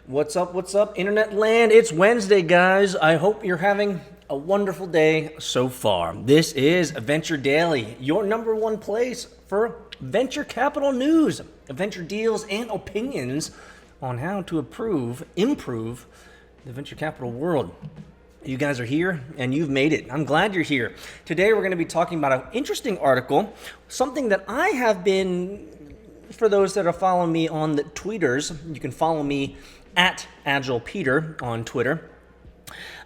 What's up, internet land? It's Wednesday, guys. I hope you're having a wonderful day so far. This is Venture Daily, your number one place for venture capital news, venture deals, and opinions on how to improve the venture capital world. You guys are here and you've made it. I'm glad you're here. Today we're going to be talking about an interesting article, something that I have been, for those that are following me on the tweeters, you can follow me at AgilePeter on Twitter.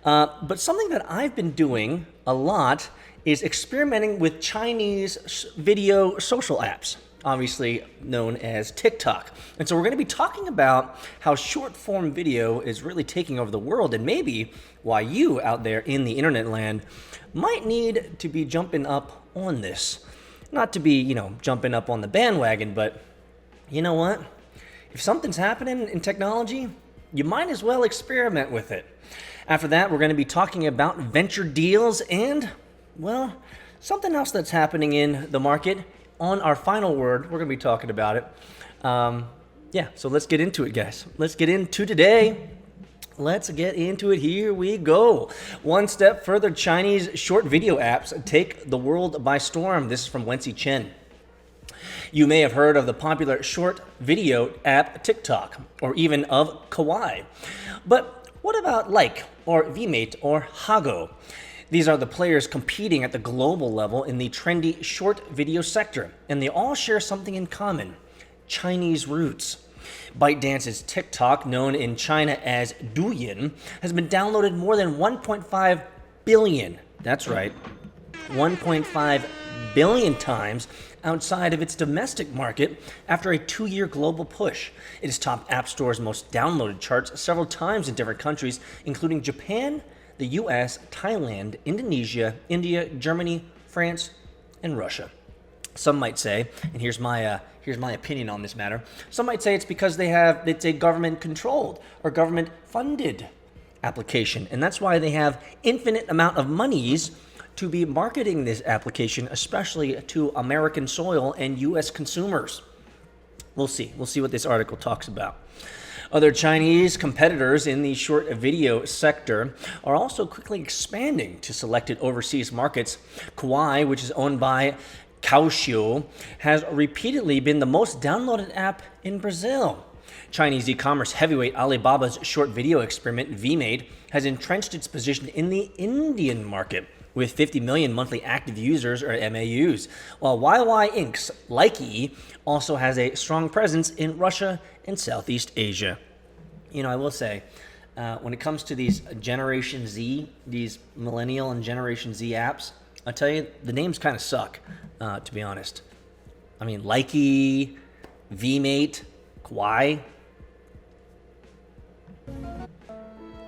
But something that I've been doing a lot is experimenting with Chinese video social apps, obviously known as Tick Tock. And so we're going to be talking about how short form video is really taking over the world, and maybe why you out there in the internet land might need to be jumping up on this. Not to be, jumping up on the bandwagon, but you know what? If something's happening in technology, you might as well experiment with it. After that, we're going to be talking about venture deals and, well, something else that's happening in the market. On our final word, we're going to be talking about it. So let's get into it, guys. Let's get into today. Let's get into it. Here we go. One step further, Chinese short video apps take the world by storm. This is from Wency Chen. You may have heard of the popular short video app Tick Tock, or even of Kawaii. But what about Like, or Vmate, or Hago? These are the players competing at the global level in the trendy short video sector, and they all share something in common: Chinese roots. ByteDance's Tick Tock, known in China as Douyin, has been downloaded more than 1.5 billion, that's right, 1.5 billion times outside of its domestic market after a 2-year global push. It has topped App Store's most downloaded charts several times in different countries, including Japan, the US, Thailand, Indonesia, India, Germany, France, and Russia. Some might say, and here's my opinion on this matter, some might say it's because it's a government-controlled or government-funded application, and that's why they have infinite amount of monies to be marketing this application, especially to American soil and U.S. consumers. We'll see. We'll see what this article talks about. Other Chinese competitors in the short video sector are also quickly expanding to selected overseas markets. Kawaii, which is owned by Kaohsiung, has repeatedly been the most downloaded app in Brazil. Chinese e-commerce heavyweight Alibaba's short video experiment, Vmate, has entrenched its position in the Indian market with 50 million monthly active users, or MAUs, while YY Inc.'s Likey also has a strong presence in Russia and Southeast Asia. I will say, when it comes to these Generation Z, these Millennial and Generation Z apps, I'll tell you, the names kind of suck, to be honest. I mean, Likey, Vmate, Kawaii.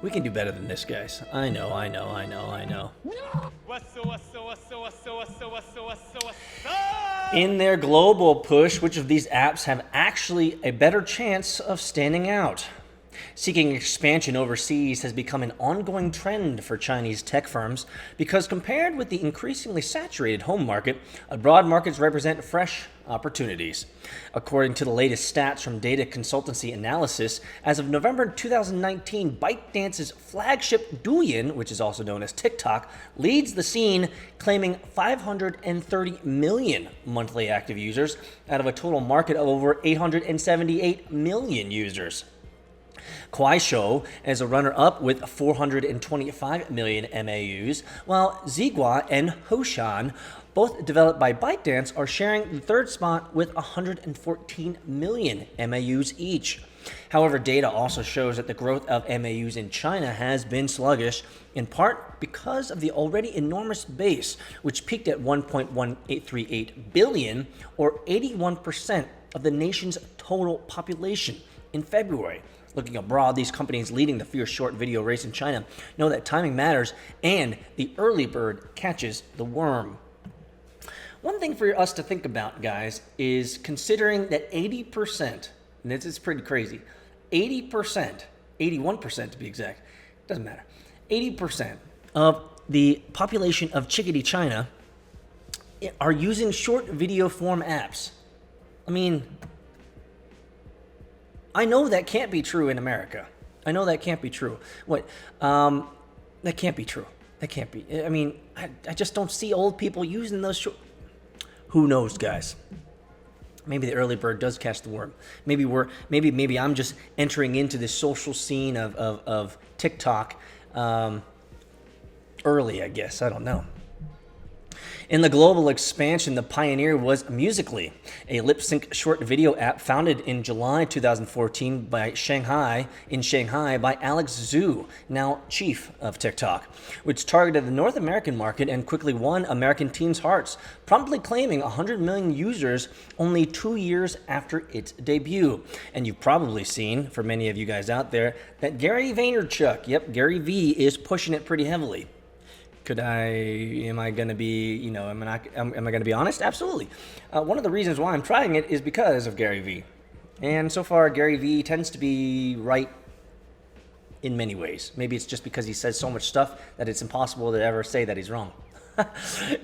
We can do better than this, guys. I know. In their global push, which of these apps have actually a better chance of standing out? Seeking expansion overseas has become an ongoing trend for Chinese tech firms because compared with the increasingly saturated home market, abroad markets represent fresh opportunities. According to the latest stats from data consultancy analysis, as of November 2019, ByteDance's flagship Douyin, which is also known as Tick Tock, leads the scene, claiming 530 million monthly active users out of a total market of over 878 million users. Kuaishou as a runner-up with 425 million MAUs, while Zigua and Hoshan, both developed by ByteDance, are sharing the third spot with 114 million MAUs each. However, data also shows that the growth of MAUs in China has been sluggish, in part because of the already enormous base, which peaked at 1.1838 billion, or 81% of the nation's total population in February. Looking abroad, these companies leading the fierce short video race in China know that timing matters and the early bird catches the worm. One thing for us to think about, guys, is considering that 80%, and this is pretty crazy, 80%, 81% to be exact, doesn't matter, 80% of the population of Chickadee, China are using short video form apps. I mean, I know that can't be true in America. I know that can't be true. What? That can't be true. That can't be. I mean, I just don't see old people using those short. Who knows, guys? Maybe the early bird does catch the worm. Maybe I'm just entering into this social scene of TikTok early, I guess. I don't know. In the global expansion, the pioneer was Musical.ly, a lip-sync short video app founded in July 2014 by Shanghai by Alex Zhu, now chief of TikTok, which targeted the North American market and quickly won American teens' hearts, promptly claiming 100 million users only 2 years after its debut. And you've probably seen, for many of you guys out there, that Gary Vaynerchuk, Gary V, is pushing it pretty heavily. Am I going to be honest? Absolutely. One of the reasons why I'm trying it is because of Gary V. And so far, Gary V tends to be right in many ways. Maybe it's just because he says so much stuff that it's impossible to ever say that he's wrong.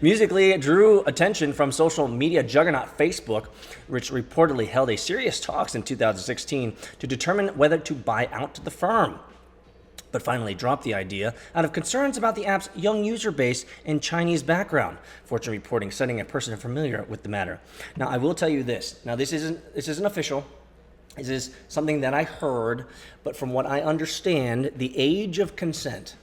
Musical.ly drew attention from social media juggernaut Facebook, which reportedly held a serious talks in 2016 to determine whether to buy out the firm, but finally dropped the idea out of concerns about the app's young user base and Chinese background. Fortune reporting citing a person familiar with the matter. Now, I will tell you this. Now, this isn't official. This is something that I heard, but from what I understand, the age of consent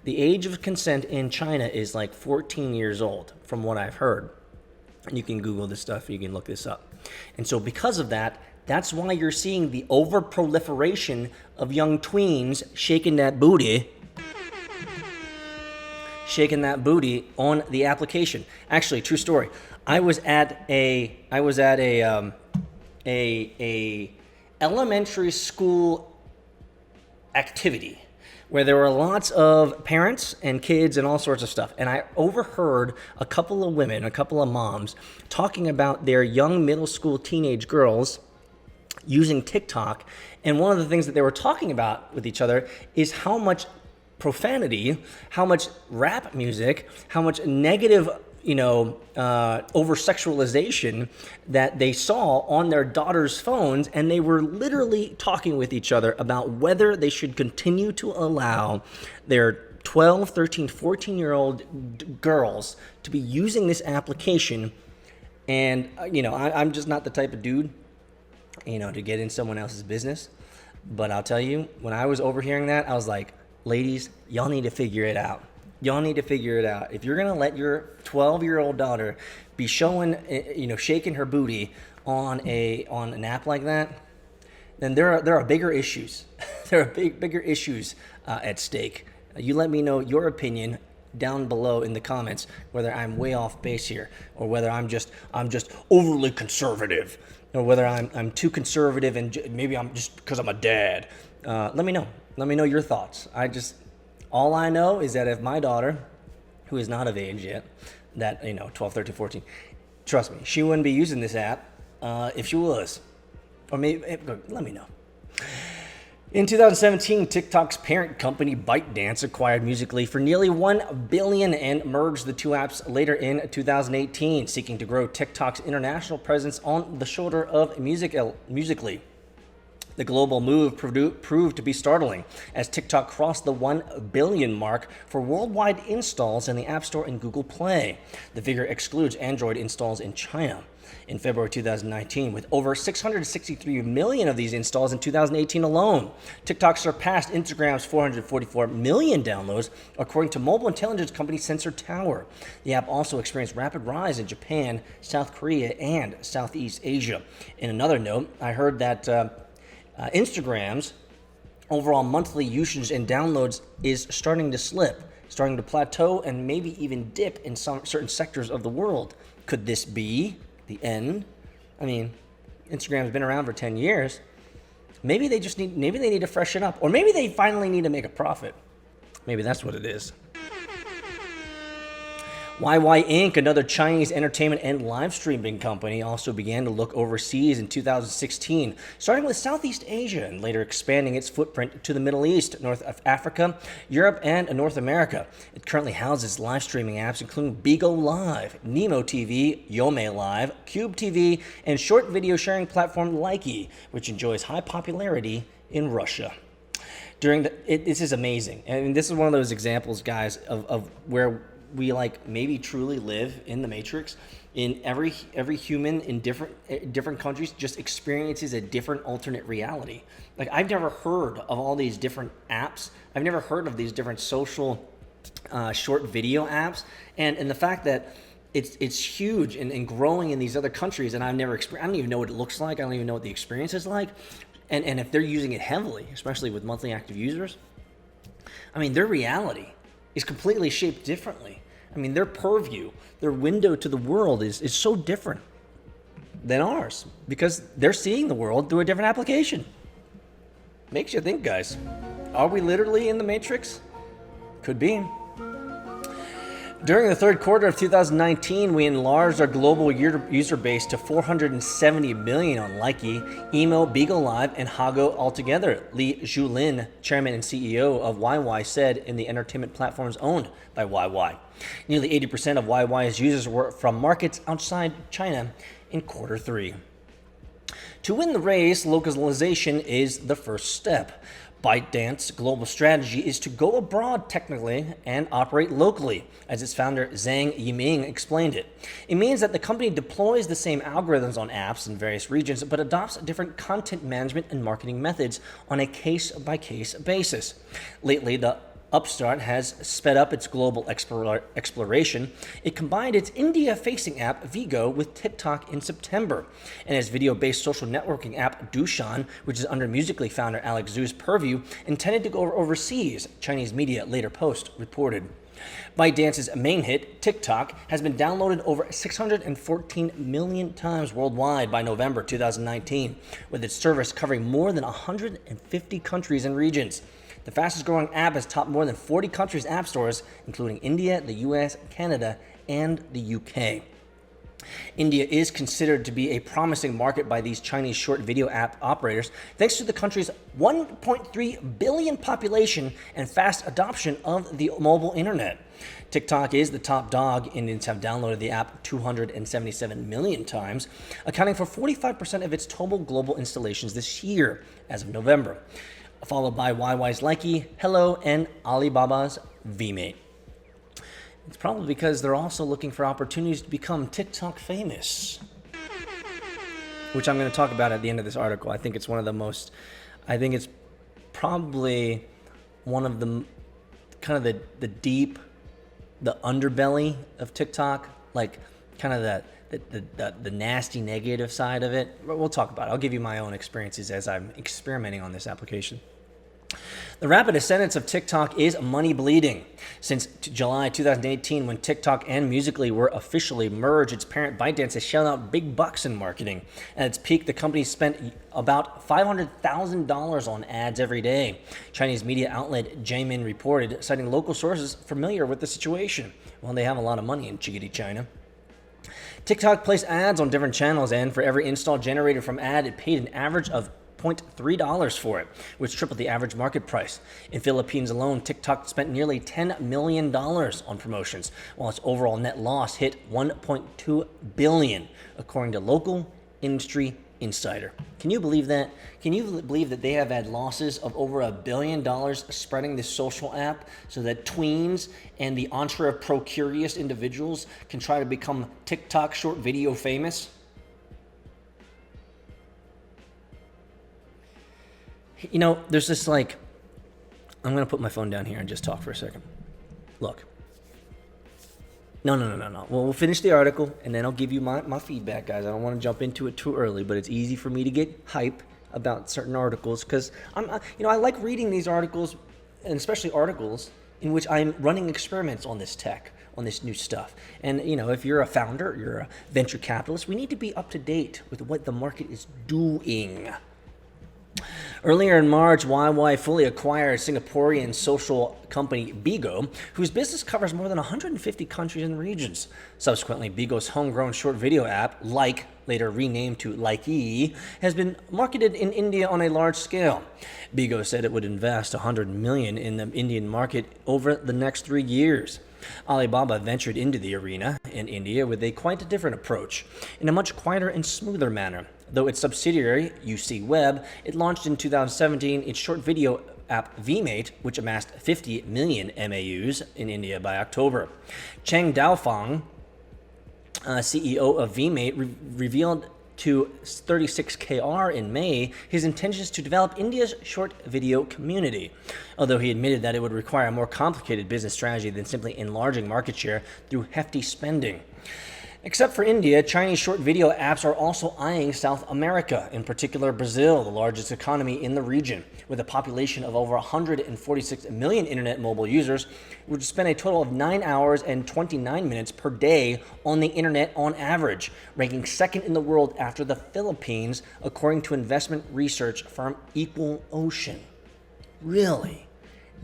in China is like 14 years old, from what I've heard. And you can Google this stuff, you can look this up. And so because of that, that's why you're seeing the over-proliferation of young tweens shaking that booty on the application. Actually, true story. I was at a elementary school activity where there were lots of parents and kids and all sorts of stuff. And I overheard a couple of women, a couple of moms, talking about their young middle school teenage girls using TikTok. And one of the things that they were talking about with each other is how much profanity, how much rap music, how much negative, over-sexualization that they saw on their daughters' phones. And they were literally talking with each other about whether they should continue to allow their 12, 13, 14-year-old girls to be using this application. And, I'm just not the type of dude to get in someone else's business. But I'll tell you, when I was overhearing that, I was like, ladies, y'all need to figure it out. If you're going to let your 12-year-old daughter be showing, shaking her booty on an app like that, then there are bigger issues. There are bigger issues at stake. You let me know your opinion down below in the comments, whether I'm way off base here, or whether I'm just overly conservative, or whether I'm too conservative and maybe I'm just because I'm a dad. Let me know. Let me know your thoughts. All I know is that if my daughter, who is not of age yet, that 12, 13, 14, trust me, she wouldn't be using this app if she was. Or maybe let me know. In 2017, TikTok's parent company ByteDance acquired Musical.ly for nearly $1 billion and merged the two apps later in 2018, seeking to grow TikTok's international presence on the shoulder of Musical.ly. The global move proved to be startling, as TikTok crossed the 1 billion mark for worldwide installs in the App Store and Google Play. The figure excludes Android installs in China. In February 2019, with over 663 million of these installs in 2018 alone. TikTok surpassed Instagram's 444 million downloads, according to mobile intelligence company Sensor Tower. The app also experienced rapid rise in Japan, South Korea, and Southeast Asia. In another note, I heard that Instagram's overall monthly usage and downloads is starting to slip, starting to plateau, and maybe even dip in some certain sectors of the world. Could this be the end? I mean, Instagram's been around for 10 years. Maybe they need to freshen up, or maybe they finally need to make a profit. Maybe that's what it is. YY Inc., another Chinese entertainment and live streaming company, also began to look overseas in 2016, starting with Southeast Asia and later expanding its footprint to the Middle East, North Africa, Europe, and North America. It currently houses live streaming apps including Bigo Live, Nemo TV, Yome Live, Cube TV, and short video sharing platform Likey, which enjoys high popularity in Russia. This is amazing. I mean, this is one of those examples, guys, of where we like maybe truly live in the Matrix. In every human in different countries just experiences a different alternate reality. Like, I've never heard of all these different apps. I've never heard of these different social short video apps, and the fact that it's huge and growing in these other countries, and I don't even know what it looks like. I don't even know what the experience is like. And if they're using it heavily, especially with monthly active users, I mean, their reality is completely shaped differently. I mean, their purview, their window to the world is so different than ours because they're seeing the world through a different application. Makes you think, guys. Are we literally in the Matrix? Could be. During the third quarter of 2019, we enlarged our global user base to 470 million on Likee, Emo, Beagle Live, and Hago altogether. Li Zhulin, chairman and CEO of YY, said in the entertainment platforms owned by YY. Nearly 80% of YY's users were from markets outside China in quarter three. To win the race, localization is the first step. ByteDance's global strategy is to go abroad technically and operate locally, as its founder Zhang Yiming explained it. It means that the company deploys the same algorithms on apps in various regions, but adopts different content management and marketing methods on a case-by-case basis. Lately, the upstart has sped up its global exploration. It combined its India-facing app Vigo with Tick Tock in September, and its video-based social networking app Dushan, which is under Musical.ly founder Alex Zhu's purview, intended to go overseas, Chinese media later post reported. ByteDance's main hit, Tick Tock, has been downloaded over 614 million times worldwide by November 2019, with its service covering more than 150 countries and regions. The fastest growing app has topped more than 40 countries' app stores, including India, the US, Canada, and the UK. India is considered to be a promising market by these Chinese short video app operators, thanks to the country's 1.3 billion population and fast adoption of the mobile internet. TikTok is the top dog. Indians have downloaded the app 277 million times, accounting for 45% of its total global installations this year, as of November, followed by YY's Likee, Hello, and Alibaba's VMate. It's probably because they're also looking for opportunities to become TikTok famous, which I'm going to talk about at the end of this article. I think it's probably one of the kind of the deep, the underbelly of TikTok, like kind of the nasty negative side of it. We'll talk about it. I'll give you my own experiences as I'm experimenting on this application. The rapid ascendance of TikTok is money bleeding. Since July 2018, when TikTok and Musical.ly were officially merged, its parent ByteDance has shelled out big bucks in marketing. At its peak, the company spent about $500,000 on ads every day. Chinese media outlet Jimin reported, citing local sources familiar with the situation. Well, they have a lot of money in chickadee China. TikTok placed ads on different channels, and for every install generated from ad, it paid an average of $0.3 for it, which tripled the average market price. In Philippines alone, TikTok spent nearly $10 million on promotions, while its overall net loss hit $1.2 billion, according to local industry insider. Can you believe that? Can you believe that they have had losses of over $1 billion spreading this social app so that tweens and the entre-procurious individuals can try to become TikTok short video famous? You know, there's this I'm going to put my phone down here and just talk for a second. Look. No. We'll finish the article, and then I'll give you my feedback, guys. I don't want to jump into it too early, but it's easy for me to get hype about certain articles because I like reading these articles, and especially articles in which I'm running experiments on this tech, on this new stuff. And, if you're a founder, you're a venture capitalist, we need to be up to date with what the market is doing. Earlier in March, YY fully acquired Singaporean social company Bigo, whose business covers more than 150 countries and regions. Subsequently, Bigo's homegrown short video app, later renamed to Likee, has been marketed in India on a large scale. Bigo said it would invest $100 million in the Indian market over the next 3 years. Alibaba ventured into the arena in India with a quite different approach, in a much quieter and smoother manner. Though its subsidiary, UC Web, it launched in 2017 its short video app VMate, which amassed 50 million MAUs in India by October. Cheng Daofang, CEO of VMate, revealed to 36KR in May his intentions to develop India's short video community, although he admitted that it would require a more complicated business strategy than simply enlarging market share through hefty spending. Except for India, Chinese short video apps are also eyeing South America, in particular Brazil, the largest economy in the region. With a population of over 146 million internet mobile users, which spend a total of 9 hours and 29 minutes per day on the internet on average, ranking second in the world after the Philippines, according to investment research firm Equal Ocean. Really?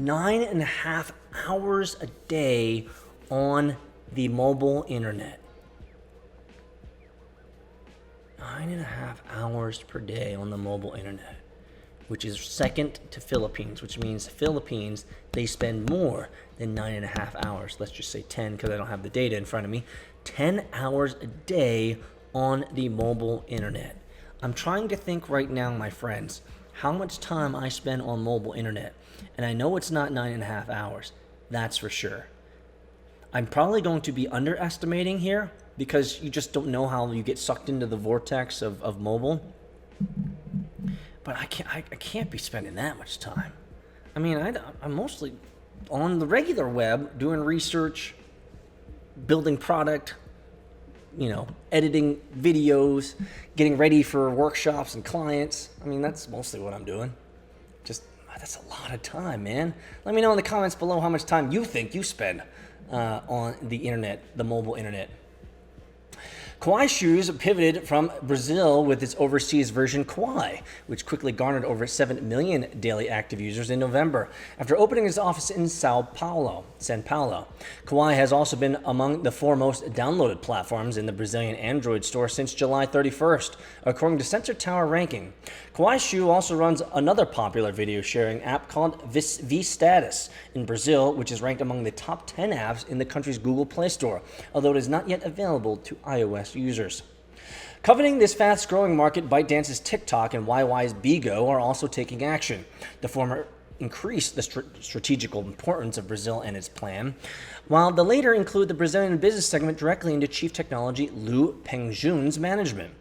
9.5 hours a day on the mobile internet. 9.5 hours per day on the mobile internet, which is second to Philippines, which means Philippines, they spend more than 9.5 hours. Let's just say 10 because I don't have the data in front of me. 10 hours a day on the mobile internet. I'm trying to think right now, my friends, how much time I spend on mobile internet. And I know it's not 9.5 hours. That's for sure. I'm probably going to be underestimating here because you just don't know how you get sucked into the vortex of mobile. But I can't be spending that much time. I mean, I'm mostly on the regular web doing research, building product, editing videos, getting ready for workshops and clients. I mean, that's mostly what I'm doing. That's a lot of time, man. Let me know in the comments below how much time you think you spend on the internet, the mobile internet. Kawaii Shoes pivoted from Brazil with its overseas version Kawaii, which quickly garnered over 7 million daily active users in November, after opening its office in São Paulo. Kawaii has also been among the 4 most downloaded platforms in the Brazilian Android store since July 31st, according to Sensor Tower ranking. Kawaii Shoe also runs another popular video sharing app called V-Status in Brazil, which is ranked among the top 10 apps in the country's Google Play Store, although it is not yet available to iOS users. Coveting this fast-growing market, ByteDance's Tick Tock and YY's Bigo are also taking action. The former increased the strategical importance of Brazil and its plan, while the later include the Brazilian business segment directly into Chief Technology Lu Pengjun's management.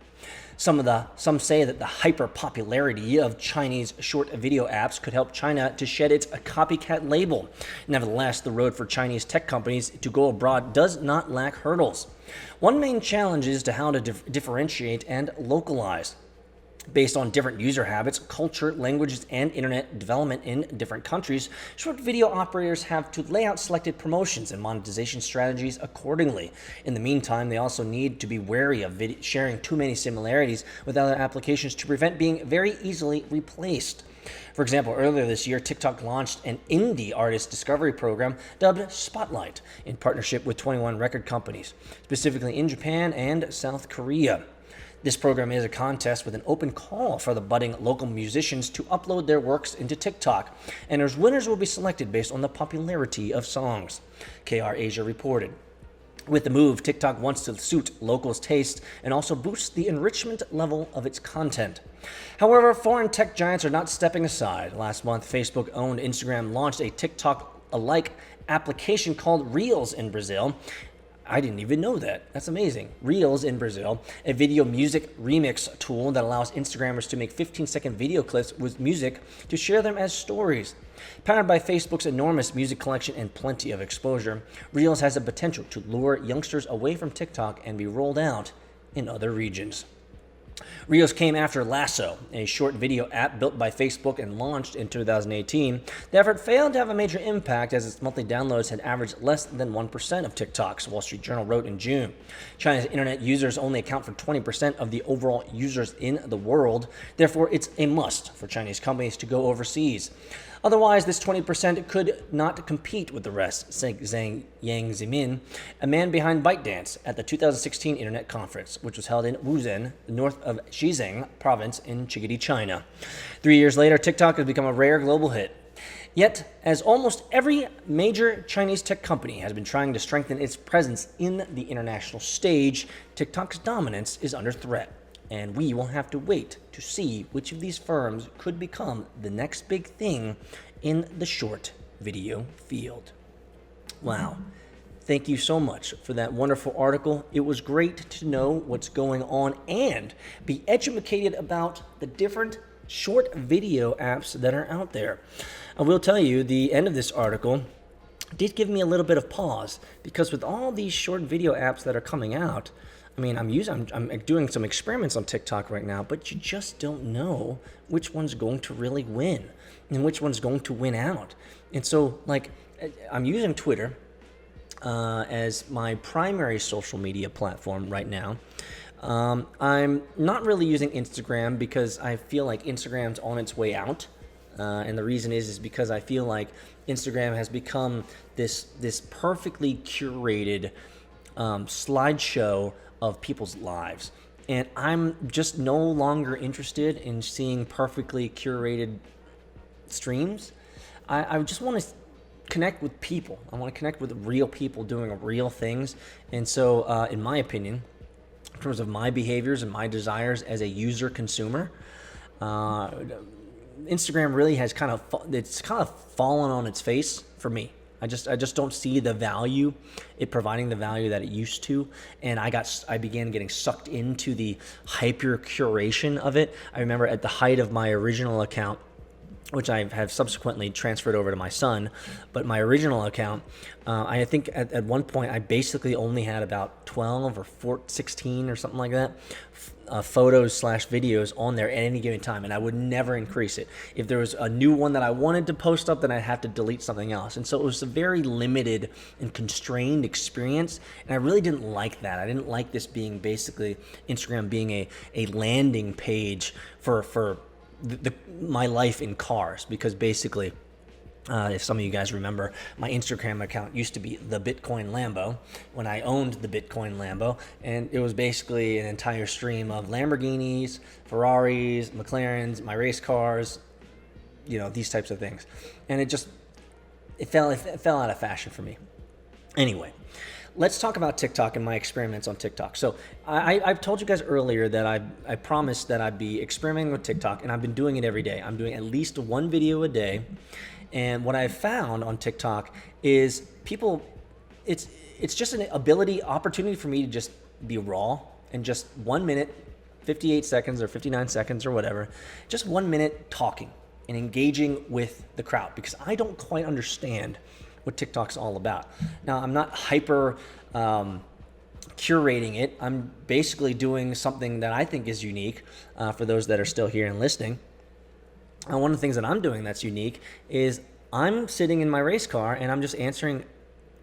Some say that the hyper-popularity of Chinese short video apps could help China to shed its copycat label. Nevertheless, the road for Chinese tech companies to go abroad does not lack hurdles. One main challenge is to how to differentiate and localize. Based on different user habits, culture, languages, and internet development in different countries, short video operators have to lay out selected promotions and monetization strategies accordingly. In the meantime, they also need to be wary of sharing too many similarities with other applications to prevent being very easily replaced. For example, earlier this year, TikTok launched an indie artist discovery program dubbed Spotlight in partnership with 21 record companies, specifically in Japan and South Korea. This program is a contest with an open call for the budding local musicians to upload their works into TikTok, and its winners will be selected based on the popularity of songs, KR Asia reported. With the move, TikTok wants to suit locals' taste and also boost the enrichment level of its content. However, foreign tech giants are not stepping aside. Last month, Facebook-owned Instagram launched a TikTok-alike application called Reels in Brazil. I didn't even know that. That's amazing. Reels in Brazil, a video music remix tool that allows Instagrammers to make 15-second video clips with music to share them as stories. Powered by Facebook's enormous music collection and plenty of exposure, Reels has the potential to lure youngsters away from TikTok and be rolled out in other regions. Reels came after Lasso, a short video app built by Facebook and launched in 2018. The effort failed to have a major impact as its monthly downloads had averaged less than 1% of TikTok's, Wall Street Journal wrote in June. China's internet users only account for 20% of the overall users in the world. Therefore, it's a must for Chinese companies to go overseas. Otherwise, this 20% could not compete with the rest, said Yang Zemin, a man behind ByteDance, at the 2016 Internet Conference, which was held in Wuzhen, north of Xizang province in Chigiti, China. 3 years later, TikTok has become a rare global hit. Yet, as almost every major Chinese tech company has been trying to strengthen its presence in the international stage, TikTok's dominance is under threat, and we will have to wait to to see which of these firms could become the next big thing in the short video field. Wow. Thank you so much for that wonderful article. It was great to know what's going on and be educated about the different short video apps that are out there. I will tell you, the end of this article did give me a little bit of pause, because with all these short video apps that are coming out, I mean, I'm doing some experiments on TikTok right now, but you just don't know which one's going to really win and which one's going to win out. And so, like, I'm using Twitter as my primary social media platform right now. I'm not really using Instagram because I feel like Instagram's on its way out. And the reason is because I feel like Instagram has become this perfectly curated slideshow of people's lives. And I'm just no longer interested in seeing perfectly curated streams. I just want to connect with people. I want to connect with real people doing real things. And so, in my opinion, in terms of my behaviors and my desires as a user consumer, Instagram really has kind of fallen on its face for me. I just don't see the value, it providing the value that it used to, and I began getting sucked into the hyper curation of it. I remember at the height of my original account, which I have subsequently transferred over to my son, but my original account, I think at one point I basically only had about 12 or 16 or something like that photos / videos on there at any given time, and I would never increase it. If there was a new one that I wanted to post up, then I'd have to delete something else. And so it was a very limited and constrained experience, and I really didn't like that. I didn't like this being basically Instagram being a landing page for my life in cars, because basically, if some of you guys remember, my Instagram account used to be the Bitcoin Lambo when I owned the Bitcoin Lambo, and it was basically an entire stream of Lamborghinis, Ferraris, McLarens, my race cars, these types of things. And it fell out of fashion for me. Anyway, let's talk about TikTok and my experiments on TikTok. So I've told you guys earlier that I promised that I'd be experimenting with TikTok, and I've been doing it every day. I'm doing at least one video a day. And what I've found on TikTok is it's just an opportunity for me to just be raw and just 1 minute, 58 seconds or 59 seconds or whatever, just 1 minute talking and engaging with the crowd, because I don't quite understand what TikTok's all about. Now, I'm not hyper curating it. I'm basically doing something that I think is unique for those that are still here and listening. And one of the things that I'm doing that's unique is I'm sitting in my race car and I'm just answering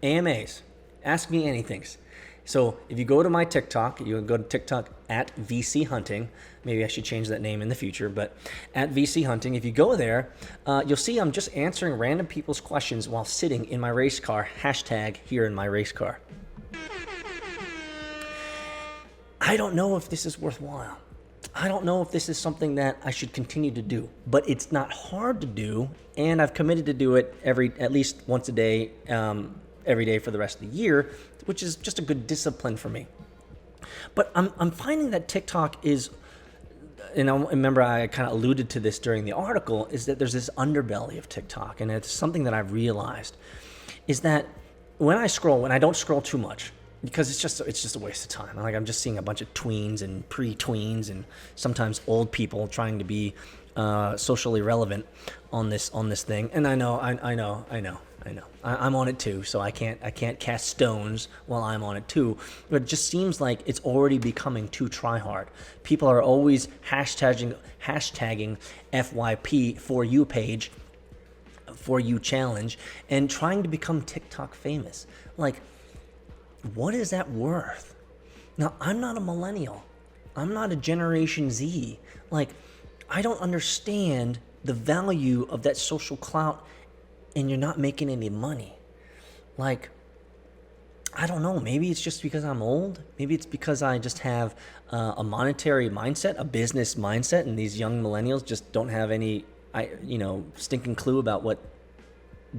AMAs, ask me anythings. So if you go to my TikTok, you can go to TikTok at VC Hunting. Maybe I should change that name in the future, but at VC Hunting, if you go there, you'll see I'm just answering random people's questions while sitting in my race car, hashtag here in my race car. I don't know if this is worthwhile. I don't know if this is something that I should continue to do, but it's not hard to do, and I've committed to do it at least once a day, every day for the rest of the year, which is just a good discipline for me. But I'm finding that TikTok is, and I remember I kind of alluded to this during the article, is that there's this underbelly of TikTok, and it's something that I've realized, is that when I don't scroll too much, because it's just a waste of time. Like, I'm just seeing a bunch of tweens and pre-tweens and sometimes old people trying to be socially relevant on this thing. And I know. I'm on it too, so I can't cast stones while I'm on it too. But it just seems like it's already becoming too try hard. People are always hashtagging FYP for you page, for you challenge, and trying to become TikTok famous. Like, what is that worth? Now, I'm not a millennial. I'm not a Generation Z. Like, I don't understand the value of that social clout, and you're not making any money. Like, I don't know. Maybe it's just because I'm old. Maybe it's because I just have a monetary mindset, a business mindset, and these young millennials just don't have any, stinking clue about what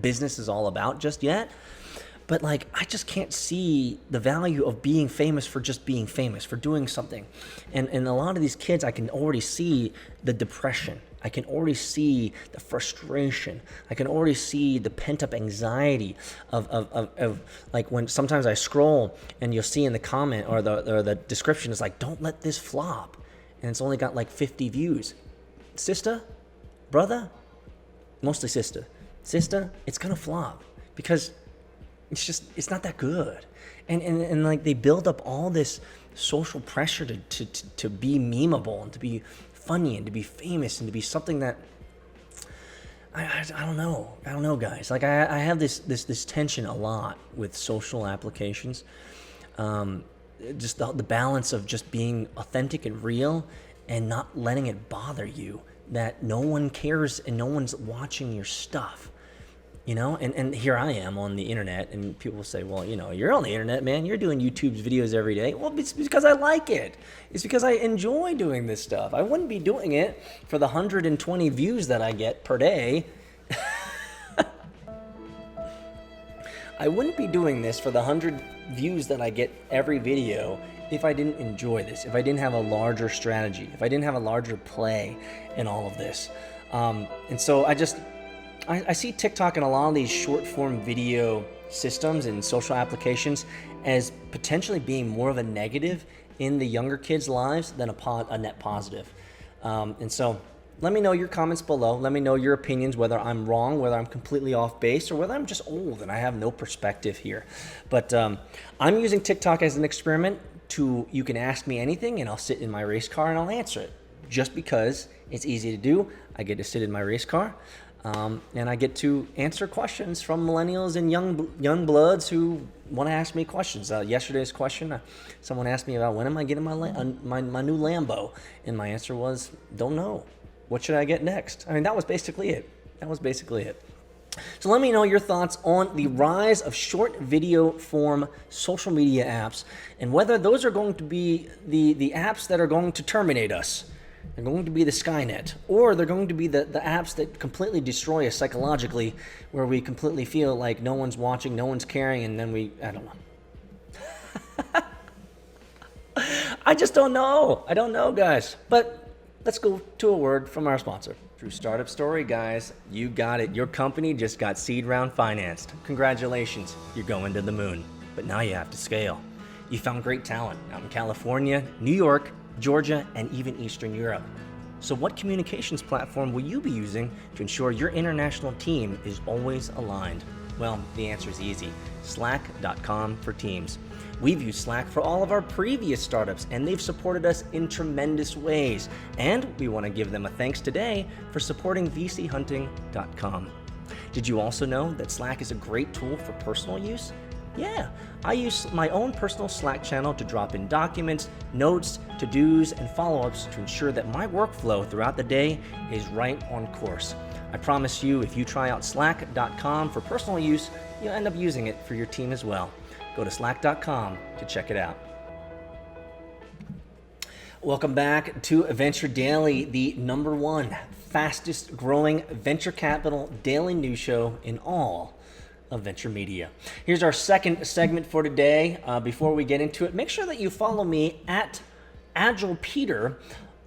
business is all about just yet. But like, I just can't see the value of being famous for just being famous, for doing something. And a lot of these kids, I can already see the depression. I can already see the frustration. I can already see the pent-up anxiety of like, when sometimes I scroll and you'll see in the comment or the description is like, don't let this flop. And it's only got like 50 views. Sister, brother, mostly sister, it's gonna flop because it's not that good. And like, they build up all this social pressure to be memeable and to be funny and to be famous and to be something that I don't know, guys. Like, I have this tension a lot with social applications. Just the balance of just being authentic and real and not letting it bother you that no one cares and no one's watching your stuff. And here I am on the internet, and people say, well, you're on the internet, man. You're doing YouTube's videos every day. Well, it's because I like it. It's because I enjoy doing this stuff. I wouldn't be doing it for the 120 views that I get per day. I wouldn't be doing this for the 100 views that I get every video if I didn't enjoy this, if I didn't have a larger strategy, if I didn't have a larger play in all of this. And so I see TikTok and a lot of these short-form video systems and social applications as potentially being more of a negative in the younger kids' lives than a net positive. And so let me know your comments below. Let me know your opinions, whether I'm wrong, whether I'm completely off base, or whether I'm just old and I have no perspective here. But I'm using TikTok as an experiment you can ask me anything and I'll sit in my race car and I'll answer it. Just because it's easy to do, I get to sit in my race car. And I get to answer questions from millennials and young bloods who want to ask me questions. Yesterday's question, someone asked me about when am I getting my new Lambo, and my answer was, don't know. What should I get next? I mean, that was basically it. So let me know your thoughts on the rise of short video form social media apps and whether those are going to be the apps that are going to terminate us. They're going to be the Skynet, or they're going to be the apps that completely destroy us psychologically, where we completely feel like no one's watching, no one's caring, and then I don't know. I just don't know. I don't know, guys. But let's go to a word from our sponsor. True startup story, guys. You got it. Your company just got seed round financed. Congratulations. You're going to the moon. But now you have to scale. You found great talent out in California, New York, Georgia, and even Eastern Europe. So what communications platform will you be using to ensure your international team is always aligned? Well, the answer is easy. Slack.com for Teams. We've used Slack for all of our previous startups, and they've supported us in tremendous ways. And we want to give them a thanks today for supporting VCHunting.com. Did you also know that Slack is a great tool for personal use? Yeah, I use my own personal Slack channel to drop in documents, notes, to-dos, and follow-ups to ensure that my workflow throughout the day is right on course. I promise you, if you try out Slack.com for personal use, you'll end up using it for your team as well. Go to Slack.com to check it out. Welcome back to Venture Daily, the #1 fastest growing venture capital daily news show in all of venture media. Here's our second segment for today. Before we get into it, make sure that you follow me at Agile Peter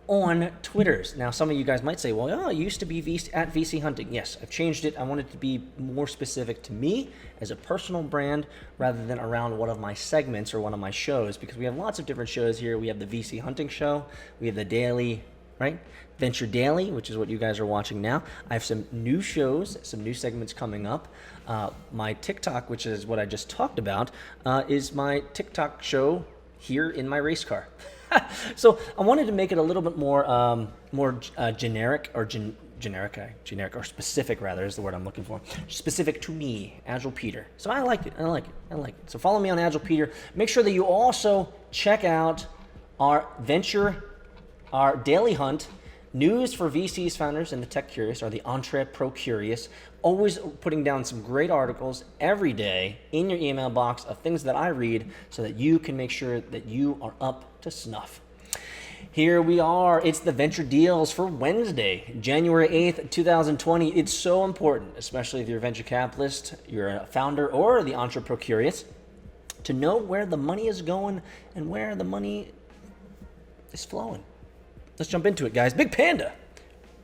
on Twitters. Now, some of you guys might say, well, it used to be at VC Hunting. Yes, I've changed it. I want it to be more specific to me as a personal brand rather than around one of my segments or one of my shows, because we have lots of different shows here. We have the VC Hunting show. We have the daily, right? Venture Daily, which is what you guys are watching now. I have some new shows, some new segments coming up. My TikTok, which is what I just talked about, is my TikTok show here in my race car. So I wanted to make it a little bit more generic or generic or specific, rather, is the word I'm looking for. Specific to me, Agile Peter. So I like it. So follow me on Agile Peter. Make sure that you also check out our daily hunt. News for VCs, founders, and the tech curious, or the entre pro curious. Always putting down some great articles every day in your email box of things that I read so that you can make sure that you are up to snuff. Here we are. It's the venture deals for Wednesday, January 8th, 2020. It's so important, especially if you're a venture capitalist, you're a founder, or the entrepreneur curious, to know where the money is going and where the money is flowing. Let's jump into it, guys. Big Panda.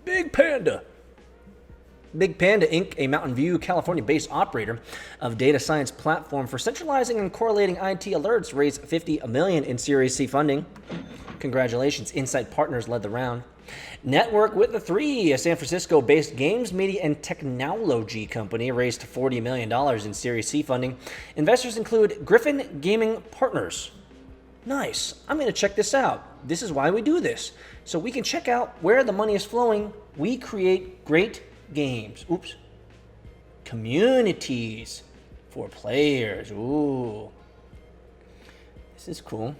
Big Panda Inc., a Mountain View, California-based operator of data science platform for centralizing and correlating IT alerts, raised $50 million in Series C funding. Congratulations. Insight Partners led the round. Network with the Three, a San Francisco-based games, media, and technology company, raised $40 million in Series C funding. Investors include Griffin Gaming Partners. Nice. I'm going to check this out. This is why we do this. So we can check out where the money is flowing. We create great games. Communities for players. Ooh. This is cool.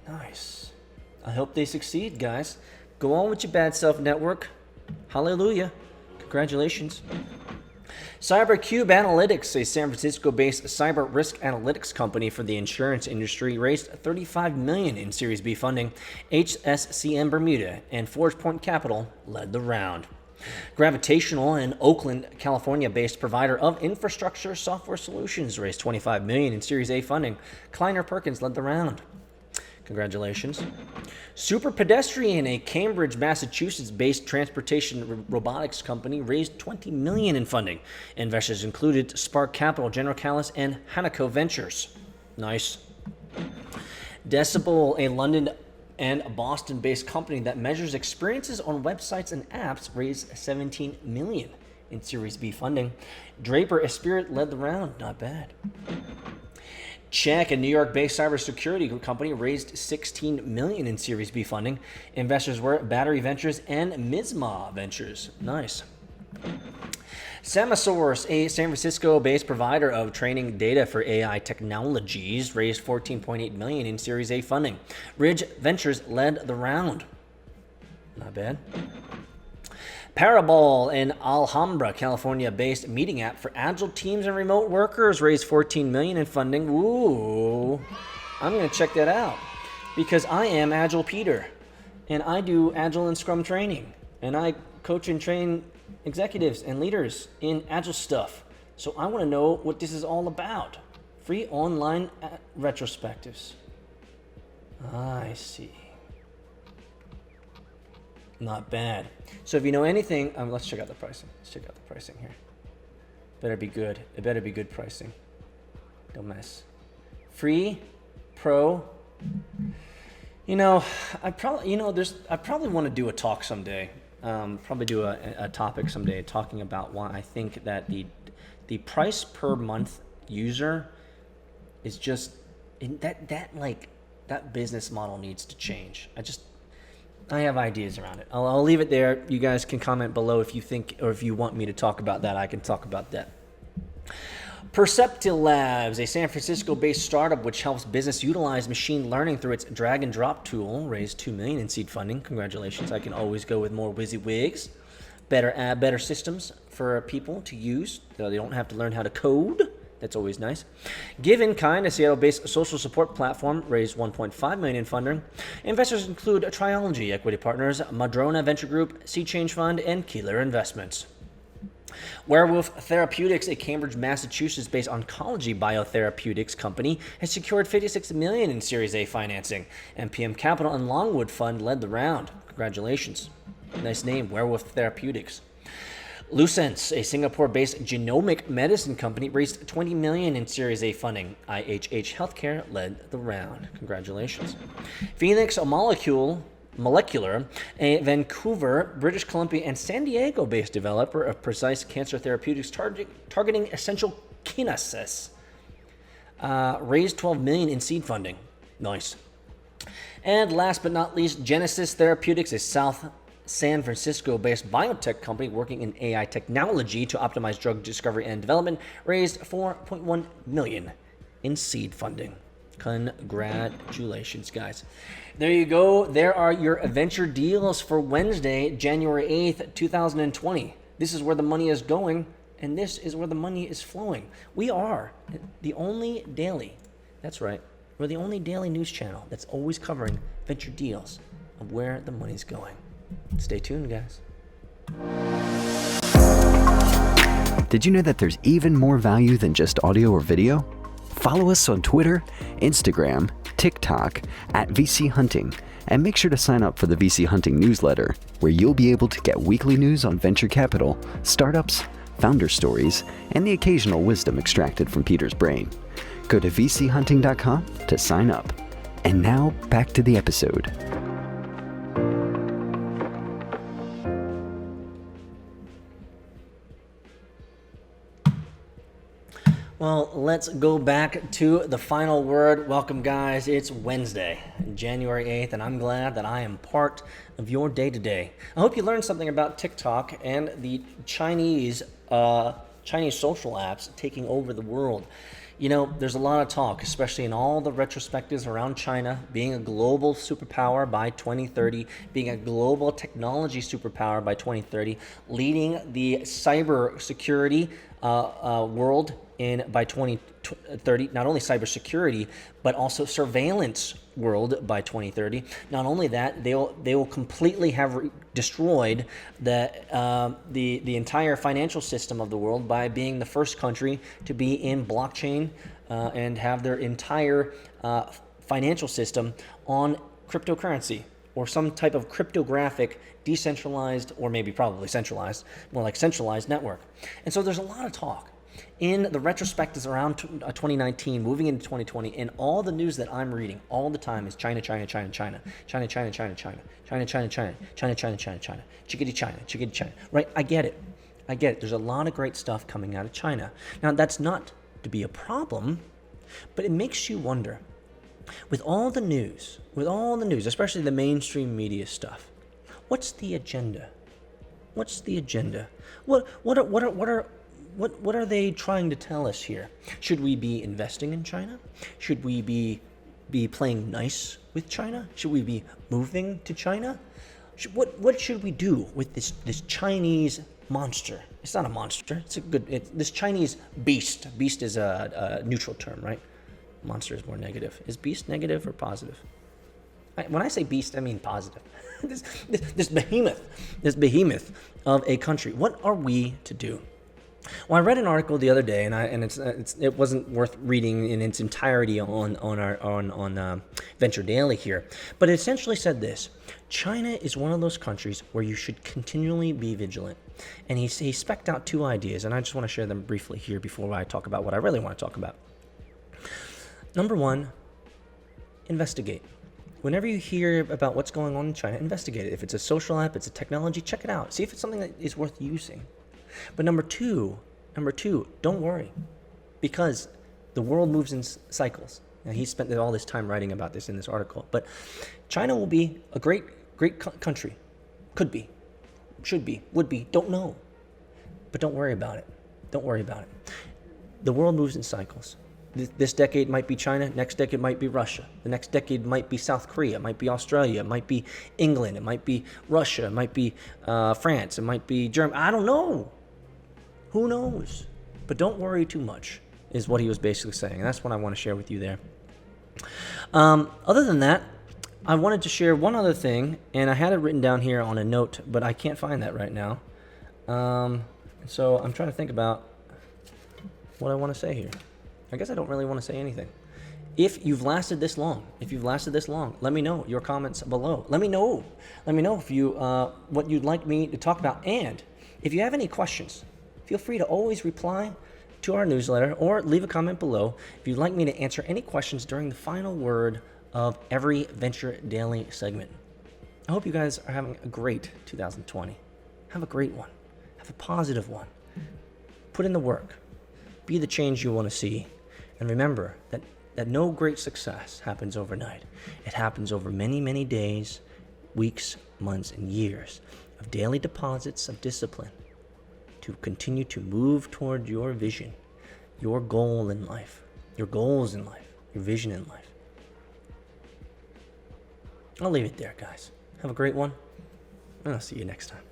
Nice. I hope they succeed, guys. Go on with your bad self, network. Hallelujah. Congratulations. CyberCube Analytics, a San Francisco-based cyber risk analytics company for the insurance industry, raised $35 million in Series B funding. HSCM Bermuda and Forge Point Capital led the round. Gravitational, an Oakland, California-based provider of infrastructure software solutions, raised $25 million in Series A funding. Kleiner Perkins led the round. Congratulations. Super Pedestrian, a Cambridge, Massachusetts-based transportation robotics company, raised $20 million in funding. Investors included Spark Capital, General Callis, and Hanako Ventures. Nice. Decibel, a London and Boston-based company that measures experiences on websites and apps, raised $17 million in Series B funding. Draper Esprit led the round. Not bad. Check, a New York-based cybersecurity company, raised $16 million in Series B funding. Investors were Battery Ventures and Mizma Ventures. Nice. Samasource, a San Francisco-based provider of training data for AI technologies, raised $14.8 million in Series A funding. Ridge Ventures led the round. Not bad. Parabol, an Alhambra, California-based meeting app for agile teams and remote workers, raised $14 million in funding. Ooh, I'm going to check that out because I am Agile Peter, and I do Agile and Scrum training, and I coach and train executives and leaders in Agile stuff. So I want to know what this is all about. Free online retrospectives. I see. Not bad. So if you know anything, let's check out the pricing. Let's check out the pricing here. Better be good. It better be good pricing. Don't mess. Free, pro. I probably want to do a talk someday. Probably do a topic someday talking about why I think that the price per month user is just that business model needs to change. I have ideas around it. I'll leave it there. You guys can comment below if you think or if you want me to talk about that. I can talk about that. Perceptil Labs, a San Francisco-based startup which helps business utilize machine learning through its drag and drop tool, raised $2 million in seed funding. Congratulations. I can always go with more WYSIWYGs. Better systems for people to use so they don't have to learn how to code. That's always nice. Give in Kind, a Seattle-based social support platform, raised $1.5 million in funding. Investors include Triology Equity Partners, Madrona Venture Group, Sea Change Fund, and Keeler Investments. Werewolf Therapeutics, a Cambridge, Massachusetts-based oncology biotherapeutics company, has secured $56 million in Series A financing. MPM Capital and Longwood Fund led the round. Congratulations. Nice name, Werewolf Therapeutics. Lucence, a Singapore-based genomic medicine company, raised $20 million in Series A funding. IHH Healthcare led the round. Congratulations. Phoenix Molecular, a Vancouver, British Columbia, and San Diego-based developer of precise cancer therapeutics targeting essential kinases, raised $12 million in seed funding. Nice. And last but not least, Genesis Therapeutics, a South San Francisco-based biotech company working in AI technology to optimize drug discovery and development, raised $4.1 million in seed funding. Congratulations, guys. There you go. There are your venture deals for Wednesday, January 8th, 2020. This is where the money is going, and this is where the money is flowing. We are the only daily. That's right. We're the only daily news channel that's always covering venture deals of where the money's going. Stay tuned, guys. Did you know that there's even more value than just audio or video? Follow us on Twitter, Instagram, TikTok at VC Hunting, and make sure to sign up for the VC Hunting newsletter, where you'll be able to get weekly news on venture capital, startups, founder stories, and the occasional wisdom extracted from Peter's brain. Go to vchunting.com to sign up. And now back to the episode. Well, let's go back to the final word. Welcome, guys. It's Wednesday, January 8th, and I'm glad that I am part of your day-to-day. I hope you learned something about TikTok and the Chinese social apps taking over the world. You know, there's a lot of talk, especially in all the retrospectives around China being a global superpower by 2030, being a global technology superpower by 2030, leading the cybersecurity world by 2030, not only cybersecurity, but also surveillance world by 2030. Not only that, they will completely have destroyed the entire financial system of the world by being the first country to be in blockchain and have their entire financial system on cryptocurrency or some type of cryptographic, decentralized, or maybe probably centralized, more like centralized network. And so there's a lot of talk in the retrospectives around 2019, moving into 2020, and all the news that I'm reading all the time is China, China, China, China, China, China, China, China, China, China, China, China, China, China, China, chickadee China, chickadee China. Right? I get it. There's a lot of great stuff coming out of China. Now, that's not to be a problem, but it makes you wonder. With all the news, especially the mainstream media stuff, what's the agenda? What's the agenda? What are they trying to tell us here? Should we be investing in China? Should we be playing nice with China? Should we be moving to China? What should we do with this Chinese monster? It's not a monster. This Chinese beast. Beast is a neutral term, right? Monster is more negative. Is beast negative or positive? When I say beast, I mean positive. this behemoth of a country. What are we to do? Well, I read an article the other day, and it wasn't worth reading in its entirety on Venture Daily here, but it essentially said this: China is one of those countries where you should continually be vigilant. And he spec'd out two ideas, and I just want to share them briefly here before I talk about what I really want to talk about. Number one, investigate. Whenever you hear about what's going on in China, investigate it. If it's a social app, it's a technology, check it out. See if it's something that is worth using. But number two, don't worry, because the world moves in cycles. Now, he spent all this time writing about this in this article. But China will be a great country. Could be, should be, would be, don't know. But don't worry about it. The world moves in cycles. This decade might be China, next decade might be Russia. The next decade might be South Korea, it might be Australia, it might be England, it might be Russia, it might be France, it might be Germany. I don't know. Who knows? But don't worry too much, is what he was basically saying. And that's what I want to share with you there. Other than that, I wanted to share one other thing, and I had it written down here on a note, but I can't find that right now. So I'm trying to think about what I want to say here. I guess I don't really want to say anything. If you've lasted this long, let me know your comments below. Let me know if you what you'd like me to talk about. And if you have any questions, feel free to always reply to our newsletter or leave a comment below if you'd like me to answer any questions during the final word of every Venture Daily segment. I hope you guys are having a great 2020. Have a great one. Have a positive one. Put in the work. Be the change you want to see. And remember that no great success happens overnight. It happens over many, many days, weeks, months, and years of daily deposits of discipline to continue to move toward your vision, your goal in life, your goals in life, your vision in life. I'll leave it there, guys. Have a great one, and I'll see you next time.